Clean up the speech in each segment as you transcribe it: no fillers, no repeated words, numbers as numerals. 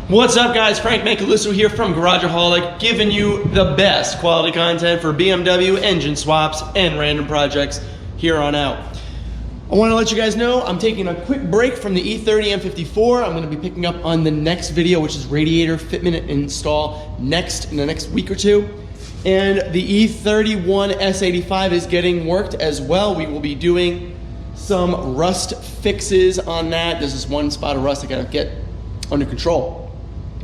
What's up guys, Frank Mancaluso here from Garageaholic, giving you the best quality content for BMW engine swaps and random projects here on out. I want to let you guys know I'm taking a quick break from the E30 M54. I'm going to be picking up on the next video, which is radiator fitment and install in the next week or two. And the E31 S85 is getting worked as well. We will be doing some rust fixes on that. There's this one spot of rust I gotta get under control.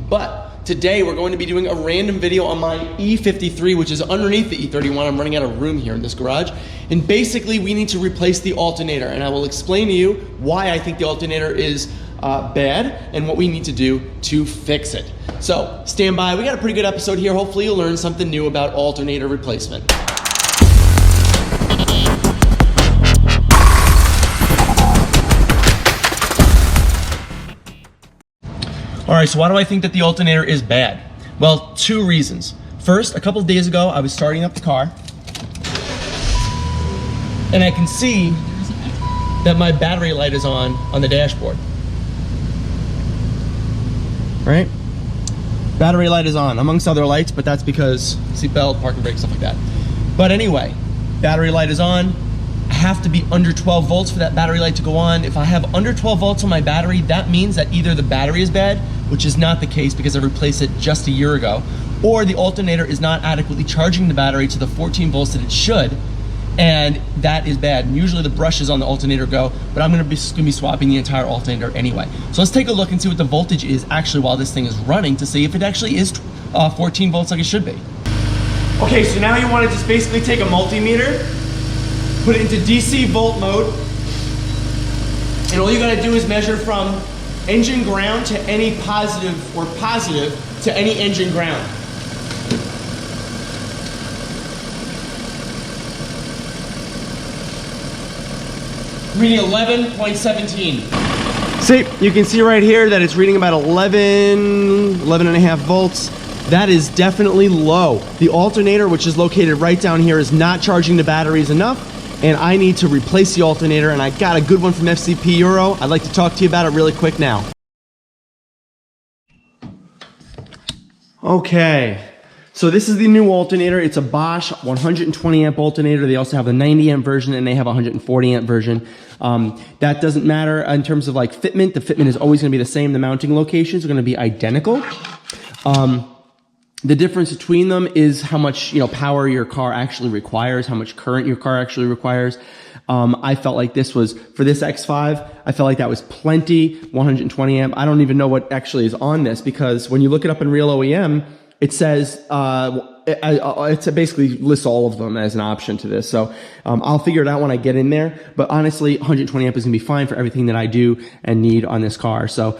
But today we're going to be doing a random video on my E53, which is underneath the E31. I'm running out of room here in this garage. And basically we need to replace the alternator. And I will explain to you why I think the alternator is bad and what we need to do to fix it. So stand by, we got a pretty good episode here. Hopefully you'll learn something new about alternator replacement. All right, so why do I think that the alternator is bad? Well, two reasons. First, a couple of days ago, I was starting up the car, and I can see that my battery light is on the dashboard. Right? Battery light is on, amongst other lights, but that's because seatbelt, parking brake, stuff like that. But anyway, battery light is on. I have to be under 12 volts for that battery light to go on. If I have under 12 volts on my battery, that means that either the battery is bad, which is not the case because I replaced it just a year ago, or the alternator is not adequately charging the battery to the 14 volts that it should, and that is bad. And usually the brushes on the alternator go, but I'm gonna be swapping the entire alternator anyway. So let's take a look and see what the voltage is actually while this thing is running to see if it actually is 14 volts like it should be. Okay, so now you wanna just basically take a multimeter, put it into DC volt mode, and all you gotta do is measure from engine ground to any positive, or positive to any engine ground. Reading 11.17. See, you can see right here that it's reading about 11 and a half volts. That is definitely low. The alternator, which is located right down here, is not charging the batteries enough, and I need to replace the alternator, and I got a good one from FCP Euro. I'd like to talk to you about it really quick now. Okay, so this is the new alternator. It's a Bosch 120 amp alternator. They also have a 90 amp version and they have a 140 amp version. That doesn't matter in terms of like fitment. The fitment is always gonna be the same. The mounting locations are gonna be identical. The difference between them is how much power your car actually requires, how much current your car actually requires. I felt like this was, for this X5, I felt like that was plenty, 120 amp. I don't even know what actually is on this because when you look it up in Real OEM, it says, it basically lists all of them as an option to this. So I'll figure it out when I get in there. But honestly, 120 amp is gonna be fine for everything that I do and need on this car. So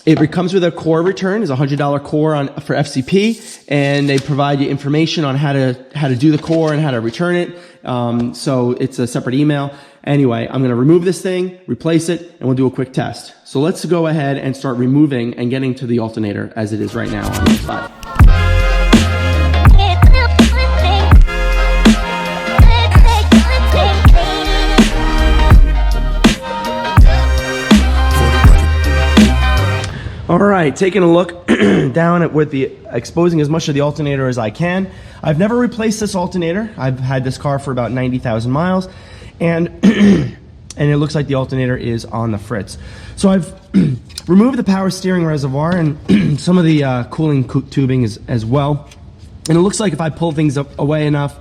it comes with a core return. It's a $100 core for FCP, and they provide you information on how to do the core and how to return it. So it's a separate email. Anyway, I'm gonna remove this thing, replace it, and we'll do a quick test. So let's go ahead and start removing and getting to the alternator as it is right now on the X5. All right, taking a look down at exposing as much of the alternator as I can. I've never replaced this alternator. I've had this car for about 90,000 miles, and and it looks like the alternator is on the fritz. So I've removed the power steering reservoir and some of the cooling tubing as well. And it looks like if I pull things away enough,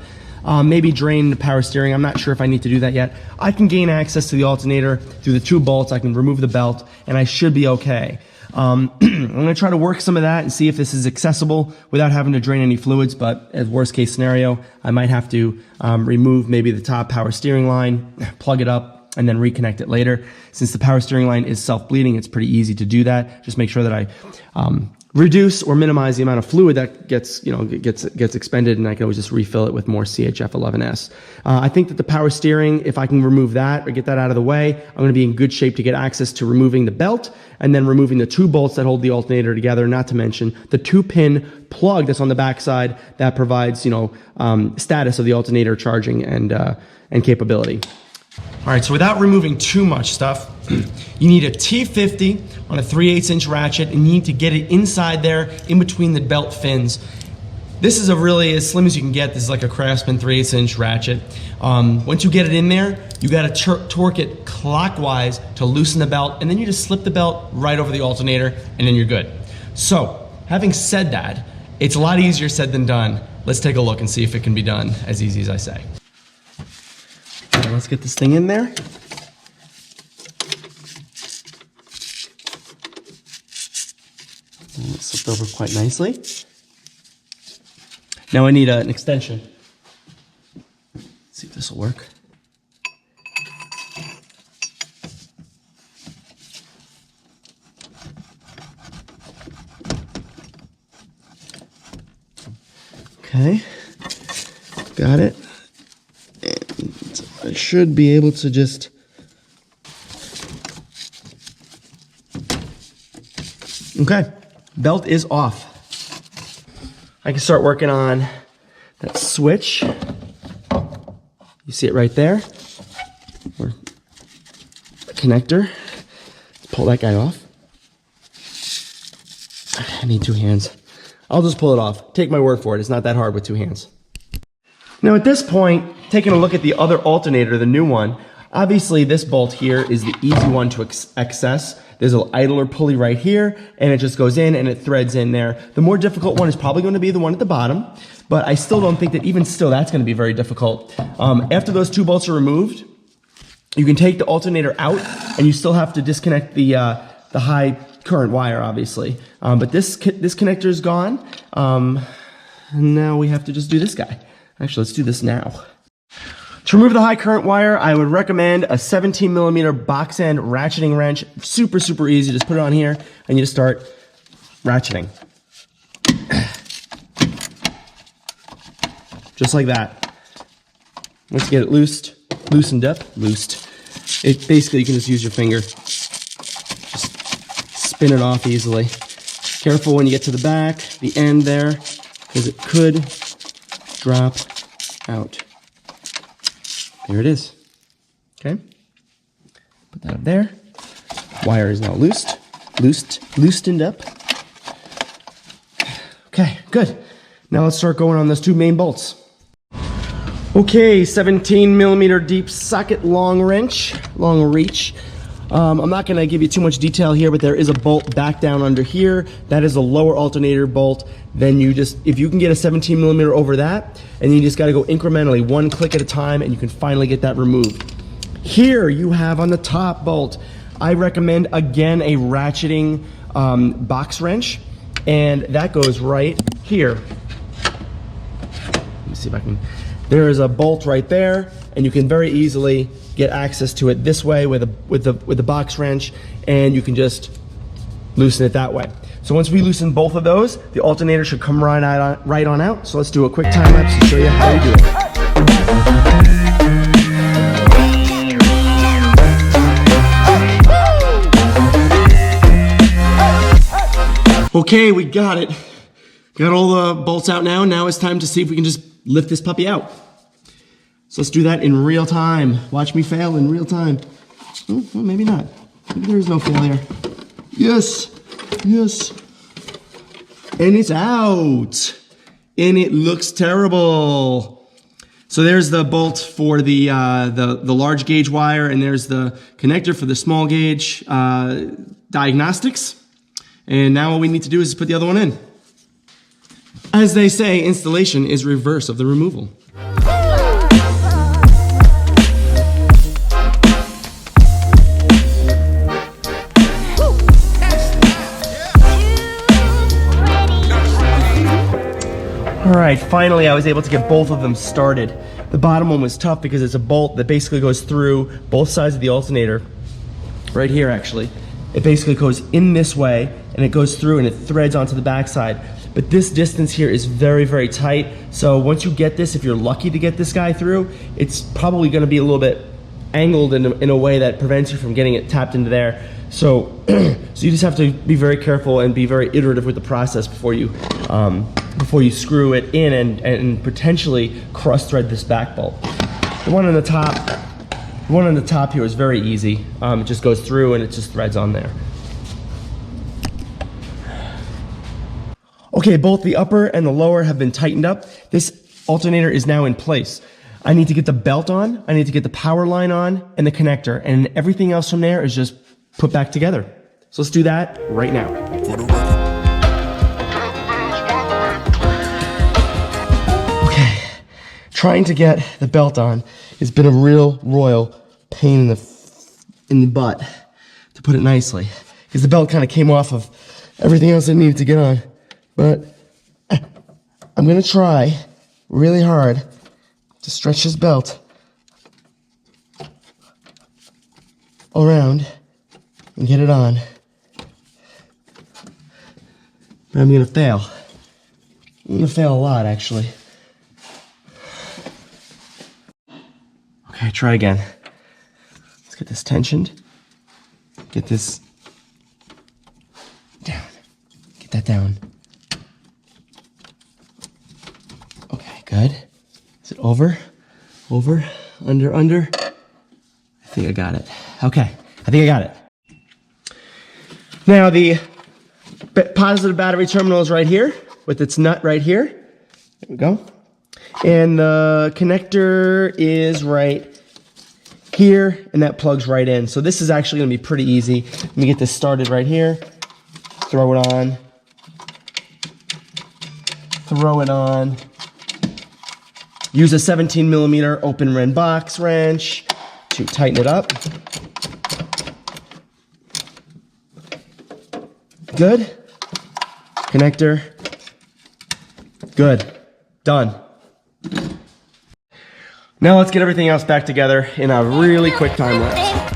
maybe drain the power steering, I'm not sure if I need to do that yet, I can gain access to the alternator through the two bolts. I can remove the belt, and I should be okay. I'm going to try to work some of that and see if this is accessible without having to drain any fluids, but as worst case scenario, I might have to remove maybe the top power steering line, plug it up, and then reconnect it later. Since the power steering line is self-bleeding, it's pretty easy to do that. Just make sure that I reduce or minimize the amount of fluid that gets expended, and I can always just refill it with more CHF11S. I think that the power steering, if I can remove that or get that out of the way, I'm going to be in good shape to get access to removing the belt and then removing the two bolts that hold the alternator together, not to mention the 2-pin plug that's on the backside that provides status of the alternator charging and capability. All right, so without removing too much stuff, You need a T50 on a 3/8 inch ratchet, and you need to get it inside there in between the belt fins. This is a really as slim as you can get. This is like a Craftsman 3/8 inch ratchet. Once you get it in there, you gotta torque it clockwise to loosen the belt, and then you just slip the belt right over the alternator, and then you're good. So, having said that, it's a lot easier said than done. Let's take a look and see if it can be done as easy as I say. Right, let's get this thing in there. And it slipped over quite nicely. Now I need an extension. Let's see if this will work. Okay, got it. And I should be able to just okay, belt is off. I can start working on that switch. You see it right there, or the connector. Let's pull that guy off. I need two hands. I'll just pull it off. Take my word for it. It's not that hard with two hands. Now at this point, taking a look at the other alternator, the new one, obviously this bolt here is the easy one to access. There's an idler pulley right here, and it just goes in and it threads in there. The more difficult one is probably going to be the one at the bottom, but I still don't think that even still that's going to be very difficult. After those two bolts are removed, you can take the alternator out, and you still have to disconnect the high current wire, obviously. But this connector is gone. And now we have to just do this guy. Actually, let's do this now. To remove the high current wire, I would recommend a 17mm box end ratcheting wrench. Super, super easy. Just put it on here and you just start ratcheting. Just like that. Once you get it loosened up, it basically you can just use your finger. Just spin it off easily. Careful when you get to the back, the end there, because it could drop out. There it is. Okay. Put that up there. Wire is now loosened up. Okay, good. Now let's start going on those two main bolts. Okay, 17mm deep socket long reach. I'm not going to give you too much detail here, but there is a bolt back down under here. That is a lower alternator bolt. Then if you can get a 17mm over that, and you just got to go incrementally, one click at a time, and you can finally get that removed. Here you have on the top bolt, I recommend again a ratcheting box wrench, and that goes right here. Let me see if I can. There is a bolt right there, and you can very easily get access to it this way with the box wrench, and you can just loosen it that way. So once we loosen both of those, the alternator should come right on out. So let's do a quick time lapse to show you how you do it. Okay, we got it. Got all the bolts out now. Now it's time to see if we can just lift this puppy out. So let's do that in real time. Watch me fail in real time. Oh, well, maybe not. Maybe there is no failure. Yes, yes. And it's out. And it looks terrible. So there's the bolt for the large gauge wire, and there's the connector for the small gauge diagnostics. And now all we need to do is put the other one in. As they say, installation is reverse of the removal. All right, finally I was able to get both of them started. The bottom one was tough because it's a bolt that basically goes through both sides of the alternator. Right here, actually. It basically goes in this way, and it goes through and it threads onto the backside. But this distance here is very, very tight. So once you get this, if you're lucky to get this guy through, it's probably gonna be a little bit angled in a way that prevents you from getting it tapped into there. So, so you just have to be very careful and be very iterative with the process before you screw it in and potentially cross thread this back bolt. The one on the top The one on the top here is very easy. It just goes through and it just threads on there. Okay, both the upper and the lower have been tightened up. This alternator is now in place. I need to get the belt on, I need to get the power line on, and the connector, and everything else from there is just put back together. So let's do that right now. Okay, trying to get the belt on has been a real royal pain in the butt, to put it nicely, because the belt kind of came off of everything else I needed to get on. But I'm gonna try really hard to stretch this belt around and get it on. But I'm gonna fail. I'm gonna fail a lot, actually. Okay, try again. Let's get this tensioned. Get this down. Get that down. Okay, good. Is it over? Over? Under? Under? I think I got it. Okay, I think I got it. Now the positive battery terminal is right here with its nut right here. There we go. And the connector is right here, and that plugs right in. So this is actually gonna be pretty easy. Let me get this started right here. Throw it on. Throw it on. Use a 17mm open ring box wrench to tighten it up. Good. Connector. Good. Done. Now let's get everything else back together in a really quick time lapse.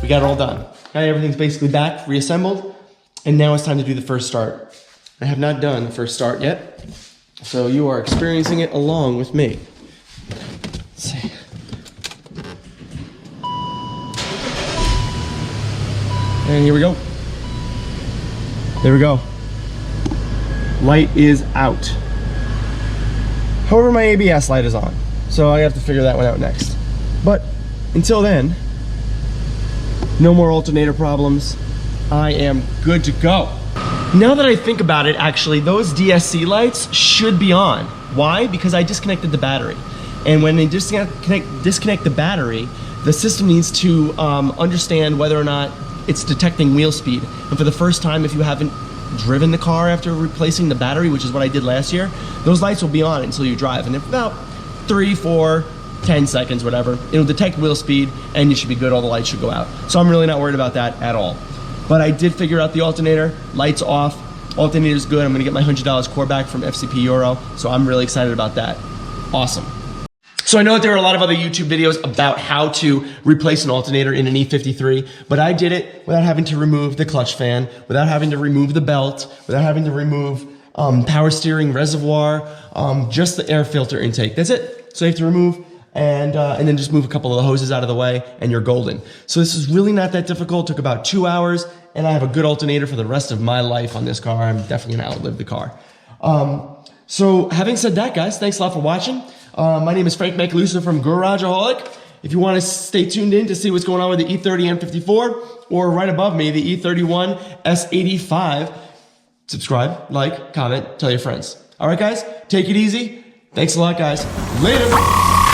We got it all done. Okay, everything's basically back, reassembled, and now it's time to do the first start. I have not done the first start yet, so you are experiencing it along with me. Let's see. And here we go. There we go. Light is out. However, my ABS light is on, so I have to figure that one out next. But until then, no more alternator problems. I am good to go. Now that I think about it, actually, those DSC lights should be on. Why? Because I disconnected the battery. And when they disconnect the battery, the system needs to understand whether or not it's detecting wheel speed. And for the first time, if you haven't driven the car after replacing the battery, which is what I did last year, those lights will be on until you drive. And if about 3, 4, 10 seconds, whatever, it'll detect wheel speed and you should be good, all the lights should go out. So I'm really not worried about that at all. But I did figure out the alternator, lights off, alternator's good. I'm gonna get my $100 core back from FCP Euro, so I'm really excited about that. Awesome. So I know that there are a lot of other YouTube videos about how to replace an alternator in an E53, but I did it without having to remove the clutch fan, without having to remove the belt, without having to remove power steering reservoir, just the air filter intake. That's it. So you have to remove and then just move a couple of the hoses out of the way and you're golden. So this is really not that difficult. It took about 2 hours and I have a good alternator for the rest of my life on this car. I'm definitely gonna outlive the car. So having said that, guys, thanks a lot for watching. My name is Frank Macaluso from Garageaholic. If you want to stay tuned in to see what's going on with the E30 M54 or right above me, the E31 S85, subscribe, like, comment, tell your friends. All right, guys, take it easy. Thanks a lot, guys. Later.